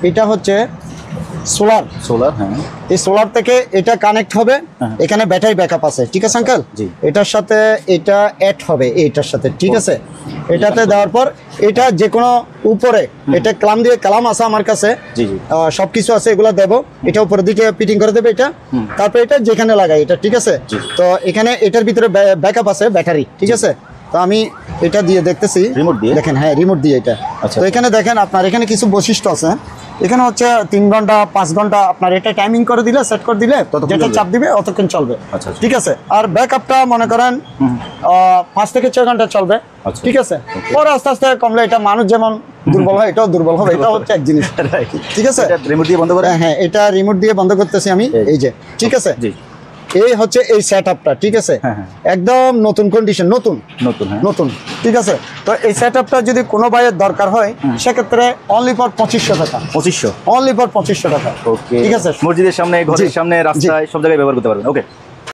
এটা হচ্ছে সোলার। হ্যাঁ, এই সোলার থেকে এটা কানেক্ট হবে, এখানে ব্যাটারি ব্যাকআপ আছে, ঠিক আছে আঙ্কেল? জি। এটার সাথে এটা অ্যাড হবে এটার সাথে, ঠিক আছে? এটাতে দেওয়ার পর এটা যে কোনো উপরে এটা কালাম আছে আমার কাছে, জি জি, সবকিছু আছে, এগুলো দেবো। এটা উপরের দিকে ফিটিং করে দেবে এটা, তারপর এটা যেখানে লাগাই এটা, ঠিক আছে? তো এখানে এটার ভিতরে ব্যাকআপ আছে ব্যাটারি, ঠিক আছে? তো আমি এটা দিয়ে দেখতেছি, রিমোট দিয়ে দেখেন, হ্যাঁ রিমোট দিয়ে এটা। আচ্ছা। তো এখানে দেখেন আপনার এখানে কিছু বৈশিষ্ট্য আছে, এখানে হচ্ছে 3 ঘন্টা 5 ঘন্টা আপনার এটা টাইমিং করে দিলে, সেট করে দিলে যেটা চাপ দিবে অতক্ষণ চলবে, আচ্ছা, ঠিক আছে? আর ব্যাকআপটা মনে করেন 5 থেকে 6 ঘন্টা চলবে, ঠিক আছে? পরে আস্তে আস্তে কমলে এটা মানুষ যেমন দুর্বল হয় এটাও দুর্বল হবে, এটা হচ্ছে এক জিনিস, ঠিক আছে? রিমোট দিয়ে বন্ধ করে, হ্যাঁ এটা রিমোট দিয়ে বন্ধ করতেছি আমি, এই যে, ঠিক আছে? জি, এই হচ্ছে এই সেটআপটা, ঠিক আছে? একদম নতুন কন্ডিশন, নতুন, ঠিক আছে? তো এই সেটআপটা যদি কোনো ভাইয়ের দরকার হয় সেক্ষেত্রে অনলি ফর 2500 টাকা, 2500, অনলি ফর 2500 টাকা, ওকে, ঠিক আছে? মসজিদের সামনে, ঘরের সামনে, রাস্তায়, সব জায়গায় ব্যবহার করতে পারবেন। ওকে।